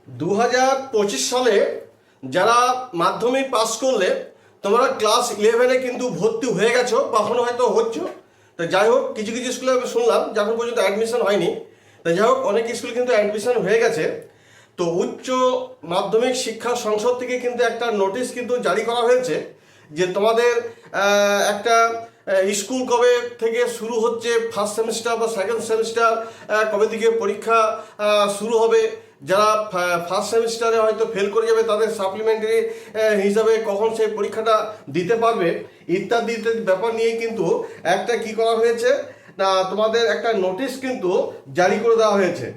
2025 সালে যারা মাধ্যমিক পাস করলে তোমরা ক্লাস 11-এ কিন্তু ভর্তি হয়ে গেছো, কখনো হয়তো হচ্ছ। তো যাই হোক, কিছু কিছু স্কুলে আমি শুনলাম যে এখন পর্যন্ত অ্যাডমিশন হয়নি। তো যাই হোক, অনেক স্কুল কিন্তু অ্যাডমিশন হয়ে গেছে। তো উচ্চ মাধ্যমিক শিক্ষা সংসদ থেকে কিন্তু একটা নোটিশ কিন্তু জারি করা হয়েছে যে তোমাদের একটা স্কুল কবে থেকে শুরু হচ্ছে, ফার্স্ট সেমিস্টার বা সেকেন্ড সেমিস্টার কবে থেকে পরীক্ষা শুরু হবে, যারা ফার্স্ট সেমিস্টারে হয়তো ফেল করে যাবে তাদের সাপ্লিমেন্টারি হিসাবে কখন সেই পরীক্ষাটা দিতে পারবে ইত্যাদি ইত্যাদি ব্যাপার নিয়ে কিন্তু একটা কি করা হয়েছে না, তোমাদের একটা নোটিশ কিন্তু জারি করে দেওয়া হয়েছে।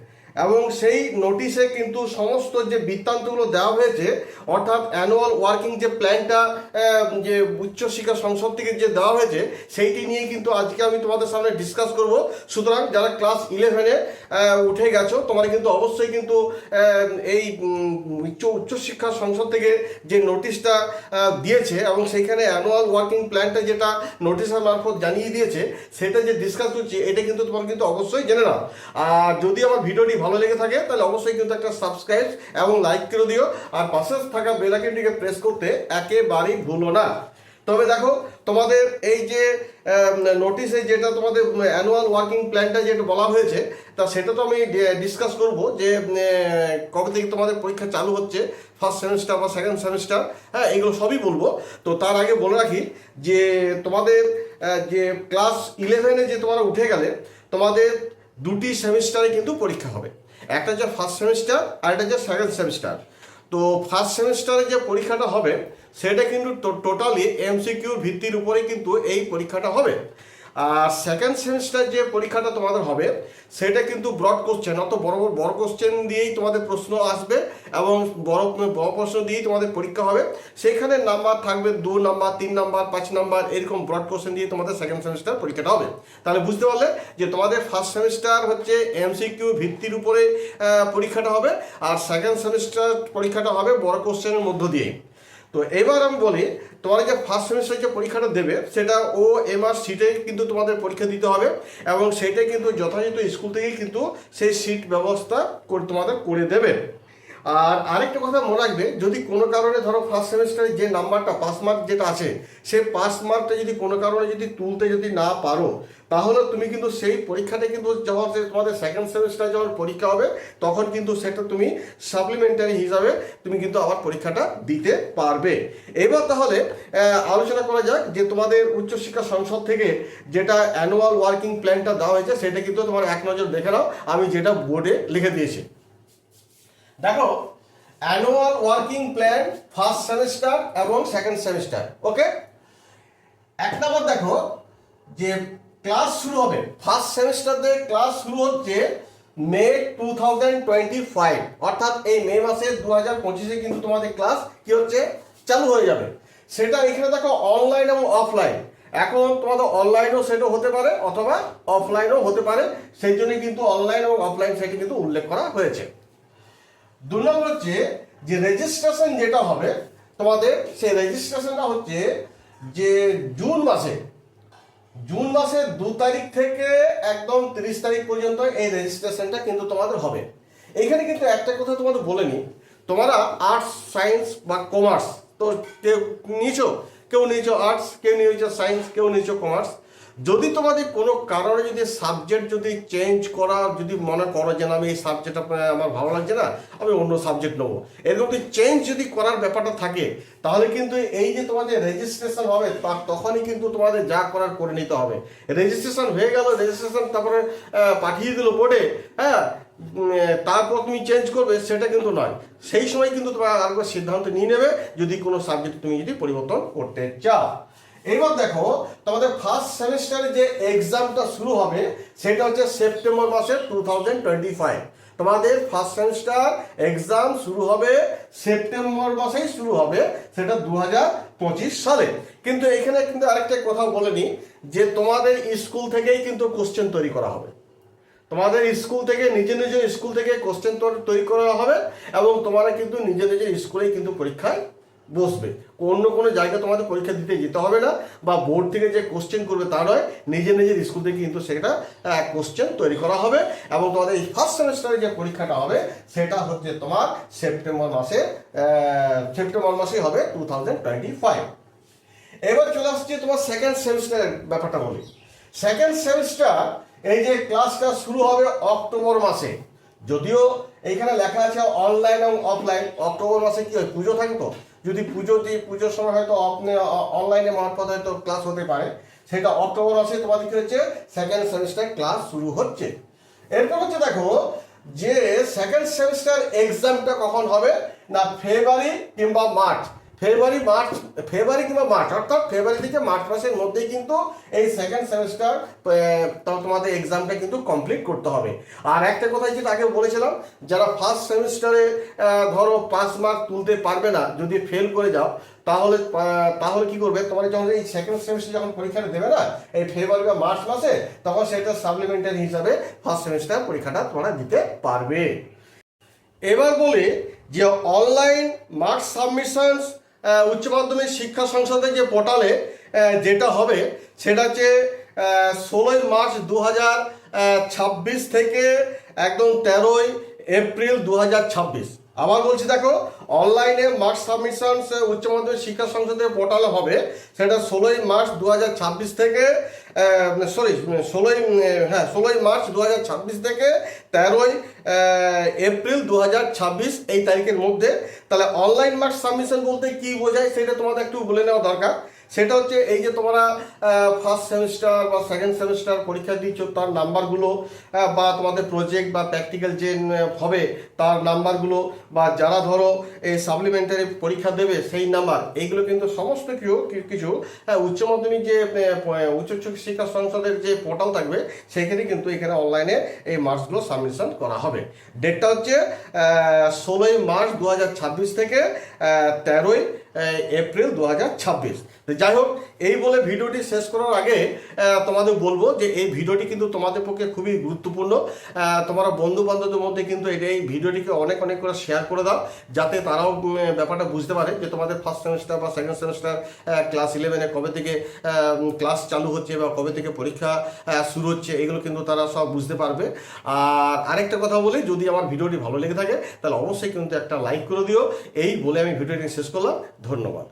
এবং সেই নোটিশে কিন্তু সমস্ত যে বৃত্তান্তগুলো দেওয়া হয়েছে, অর্থাৎ অ্যানুয়াল ওয়ার্কিং যে প্ল্যানটা যে উচ্চশিক্ষা সংসদ থেকে যে দেওয়া হয়েছে সেইটি নিয়ে কিন্তু আজকে আমি তোমাদের সামনে ডিসকাস করব। সুতরাং যারা ক্লাস 11-এ উঠে গেছো তোমরা কিন্তু অবশ্যই কিন্তু এই উচ্চশিক্ষা সংসদ থেকে যে নোটিশটা দিয়েছে এবং সেইখানে অ্যানুয়াল ওয়ার্কিং প্ল্যানটা যেটা নোটিশের মারফত জানিয়ে দিয়েছে সেটা যে ডিসকাস করছি, এটা কিন্তু তোমরা কিন্তু অবশ্যই জেনে নাও। আর যদি আমার ভিডিওটি ভালো লেগে থাকে তাহলে অবশ্যই কিন্তু একটা সাবস্ক্রাইব এবং লাইক করে দিও, আর পাশে থাকা বেল আইকনটিকে প্রেস করতে একেবারেই ভুলো না। তবে দেখো, তোমাদের এই যে নোটিশে যেটা তোমাদের অ্যানুয়াল ওয়ার্কিং প্ল্যানটা যেটা বলা হয়েছে, তা সেটা তো আমি ডিসকাস করব যে কবে থেকে তোমাদের পরীক্ষা চালু হচ্ছে, ফার্স্ট সেমিস্টার বা সেকেন্ড সেমিস্টার, হ্যাঁ এগুলো সবই বলবো। তো তার আগে বলে রাখি যে তোমাদের যে ক্লাস 11-এ যে তোমরা উঠে গেলে তোমাদের দুটি সেমিস্টারে কিন্তু পরীক্ষা হবে, একটা হচ্ছে ফার্স্ট সেমিস্টার আর একটা হচ্ছে সেকেন্ড সেমিস্টার। তো ফার্স্ট সেমিস্টারে যে পরীক্ষাটা হবে সেটা কিন্তু টোটালি এমসিকিউ ভিত্তির উপরে কিন্তু এই পরীক্ষাটা হবে। আর সেকেন্ড সেমিস্টার যে পরীক্ষাটা তোমাদের হবে সেটা কিন্তু ব্রড কোশ্চেন, অত বড় কোশ্চেন দিয়েই তোমাদের প্রশ্ন আসবে এবং বড় প্রশ্ন দিয়েই তোমাদের পরীক্ষা হবে। সেখানে নাম্বার থাকবে 2 নাম্বার, 3 নাম্বার, 5 নাম্বার, এরকম ব্রড কোশ্চেন দিয়ে তোমাদের সেকেন্ড সেমিস্টার পরীক্ষাটা হবে। তাহলে বুঝতে পারলে যে তোমাদের ফার্স্ট সেমিস্টার হচ্ছে এমসিকিউ ভিত্তির উপরে পরীক্ষাটা হবে, আর সেকেন্ড সেমিস্টার পরীক্ষাটা হবে বড় কোশ্চেনের মধ্য দিয়ে। তো এবার আমি বলি, তোমার যে ফার্স্ট সেমিস্টার যে পরীক্ষাটা দেবে সেটা OMR সিটে কিন্তু তোমাদের পরীক্ষা দিতে হবে এবং সেইটা কিন্তু যথাযথ স্কুল থেকেই কিন্তু সেই সিট ব্যবস্থা তোমাদের করে দেবে। আর আরেকটা কথা মনে রাখবে, যদি কোনো কারণে ধরো ফার্স্ট সেমিস্টারে যে নাম্বারটা পাস মার্ক যেটা আছে সেই পাস মার্কটা যদি কোনো কারণে যদি তুলতে যদি না পারো, তাহলে তুমি কিন্তু সেই পরীক্ষাটা কিন্তু যখন তোমাদের সেকেন্ড সেমিস্টার যখন পরীক্ষা হবে তখন কিন্তু সেটা তুমি সাপ্লিমেন্টারি হিসাবে তুমি কিন্তু আবার পরীক্ষাটা দিতে পারবে। এবার তাহলে আলোচনা করা যাক যে তোমাদের উচ্চশিক্ষা সংসদ থেকে যেটা অ্যানুয়াল ওয়ার্কিং প্ল্যানটা দেওয়া হয়েছে সেটা কিন্তু তোমার এক নজর দেখে নাও, আমি যেটা বোর্ডে লিখে দিয়েছি। দেখো, annual working plan first semester এবং সেকেন্ড সেমিস্টার। ওকে, এক নম্বর দেখো যে ক্লাস শুরু হবে, ফার্স্ট সেমিস্টারে ক্লাস শুরু হচ্ছে মে 2025, অর্থাৎ এই মে মাসে 2025-এ কিন্তু তোমাদের ক্লাস কি হচ্ছে চালু হয়ে যাবে। সেটা এখানে দেখো অনলাইন এবং অফলাইন, এখন তোমাদের অনলাইনও সেটা হতে পারে অথবা অফলাইনও হতে পারে, সেই জন্য কিন্তু অনলাইন এবং অফলাইন সেটি কিন্তু উল্লেখ করা হয়েছে। 2 নম্বর হচ্ছে যে রেজিস্ট্রেশন যেটা হবে তোমাদের, সেই রেজিস্ট্রেশনটা হচ্ছে যে জুন মাসের 2 তারিখ থেকে একদম 30 তারিখ পর্যন্ত এই রেজিস্ট্রেশনটা কিন্তু তোমাদের হবে। এইখানে কিন্তু একটা কথা তোমাদের বলে নিই, তোমরা আর্টস, সায়েন্স বা কমার্স, তো কেউ নিয়েছো আর্টস, কেউ নিয়েছো সায়েন্স, কেউ নিয়েছো কমার্স। যদি তোমাদের কোনো কারণে যদি সাবজেক্ট যদি চেঞ্জ করা যদি মনে করো যে না আমি এই সাবজেক্ট আমার ভালো লাগছে না, আমি অন্য সাবজেক্ট নেবো, এরকম যদি চেঞ্জ যদি করার ব্যাপারটা থাকে তাহলে কিন্তু এই যে তোমাদের রেজিস্ট্রেশন হবে তার তখনই কিন্তু তোমাদের যা করার করে নিতে হবে। রেজিস্ট্রেশন হয়ে গেল, রেজিস্ট্রেশন তারপরে পাঠিয়ে দিল বোর্ডে, হ্যাঁ তারপর তুমি চেঞ্জ করবে সেটা কিন্তু নয়। সেই সময় কিন্তু তোমরা আরেকবার সিদ্ধান্ত নিয়ে নেবে যদি কোনো সাবজেক্ট তুমি যদি পরিবর্তন করতে চাও। এবার দেখো, তোমাদের ফার্স্ট সেমিস্টারে যে এক্সামটা শুরু হবে সেটা হচ্ছে সেপ্টেম্বর মাসের 2025। তোমাদের ফার্স্ট সেমিস্টার এক্সাম শুরু হবে সেপ্টেম্বর মাসেই শুরু হবে, সেটা 2025 সালে। কিন্তু এখানে কিন্তু আরেকটা কথা বলে নিই যে তোমাদের স্কুল থেকেই কিন্তু কোশ্চেন তৈরি করা হবে, তোমাদের স্কুল থেকে নিজের স্কুল থেকে কোশ্চেন তৈরি করা হবে এবং তোমরা কিন্তু নিজের স্কুলেই কিন্তু পরীক্ষায় বসবে, অন্য কোনো জায়গায় তোমাদের পরীক্ষা দিতে যেতে হবে না, বা বোর্ড থেকে যে কোশ্চেন করবে তা নয়, নিজের নিজের স্কুল থেকে কিন্তু সেটা কোশ্চেন তৈরি করা হবে। এবং তোমাদের এই ফার্স্ট সেমিস্টারে যে পরীক্ষাটা হবে সেটা হচ্ছে তোমার সেপ্টেম্বর মাসেই হবে 2025। এবার চলে আসছে তোমার সেকেন্ড সেমিস্টারের ব্যাপারটা বলি। সেকেন্ড সেমিস্টার এই যে ক্লাসটা শুরু হবে অক্টোবর মাসে, যদিও এইখানে লেখা আছে অনলাইন এবং অফলাইন। অক্টোবর মাসে কি হয়, পুজো থাকে, তো যদি পুজোর সময় হয়তো অনলাইনে মারফত হয়তো ক্লাস হতে পারে, সেটা অক্টোবর মাসে তোমাদের কি হচ্ছে সেকেন্ড সেমিস্টার ক্লাস শুরু হচ্ছে। এরপর হচ্ছে দেখো যে সেকেন্ড সেমিস্টার এক্সামটা কখন হবে না, ফেব্রুয়ারি কিংবা মার্চ, ফেব্রুয়ারি কিংবা মার্চ, অর্থাৎ ফেব্রুয়ারি থেকে মার্চ মাসের মধ্যেই কিন্তু এই সেকেন্ড সেমিস্টার তোমাদের এক্সামটা কিন্তু কমপ্লিট করতে হবে। আর একটা কথা যেটা আগে বলেছিলাম, যারা ফার্স্ট সেমিস্টারে ধরো 5 মার্ক তুলতে পারবে না, যদি ফেল করে যাও, তাহলে কি করবে, তোমার যখন এই সেকেন্ড সেমিস্টার যখন পরীক্ষাটা দেবে না এই ফেব্রুয়ারি বা মার্চ মাসে, তখন সেটা সাপ্লিমেন্টারি হিসাবে ফার্স্ট সেমিস্টার পরীক্ষাটা তোমরা দিতে পারবে। এবার বলি যে অনলাইন মার্কস সাবমিশনস উচ্চ মাধ্যমিক শিক্ষা সংসদের যে পোর্টালে যেটা হবে সেটা হচ্ছে 16ই মার্চ 2026 থেকে একদম 13ই এপ্রিল 2026। আবার বলছি দেখো, অনলাইনে মার্কস সাবমিশনস উচ্চ মাধ্যমিক শিক্ষা সংসদের পোর্টালে হবে, সেটা 16ই মার্চ 2026 থেকে 16ই মার্চ 2026 থেকে 13ই এপ্রিল 2026 এই তারিখের মধ্যে। তাহলে অনলাইন মার্কস সাবমিশন বলতে কি বোঝায় সেটা তোমাদের একটু বলে নেওয়া দরকার। সেটা হচ্ছে এই যে তোমরা ফার্স্ট সেমিস্টার বা সেকেন্ড সেমিস্টার পরীক্ষা দিচ্ছ, তার নাম্বারগুলো বা তোমাদের প্রজেক্ট বা প্র্যাকটিক্যাল যে হবে তার নাম্বারগুলো, বা যারা ধরো এই সাপ্লিমেন্টারি পরীক্ষা দেবে সেই নাম্বার, এইগুলো কিন্তু সমস্ত কিছু উচ্চ মাধ্যমিক যে উচ্চ শিক্ষা সংসদের যে পোর্টাল থাকবে সেখানে কিন্তু এখানে অনলাইনে এই মার্কসগুলো সাবমিশন করা হবে। ডেটটা হচ্ছে 16ই মার্চ 2026 থেকে 13ই এপ্রিল 2026। যাই হোক, এই বলে ভিডিওটি শেষ করার আগে তোমাদের বলবো যে এই ভিডিওটি কিন্তু তোমাদের পক্ষে খুবই গুরুত্বপূর্ণ। তোমরা বন্ধু বান্ধবদের মধ্যে কিন্তু এই ভিডিওটিকে অনেক করে শেয়ার করে দাও, যাতে তারাও ব্যাপারটা বুঝতে পারে যে তোমাদের ফার্স্ট সেমিস্টার বা সেকেন্ড সেমিস্টার ক্লাস 11-এ কবে থেকে ক্লাস চালু হচ্ছে বা কবে থেকে পরীক্ষা শুরু হচ্ছে, এগুলো কিন্তু তারা সব বুঝতে পারবে। আর আরেকটা কথা বলি, যদি আমার ভিডিওটি ভালো লেগে থাকে তাহলে অবশ্যই কিন্তু একটা লাইক করে দিও। এই বলে আমি ভিডিওটি শেষ করলাম। ধন্যবাদ।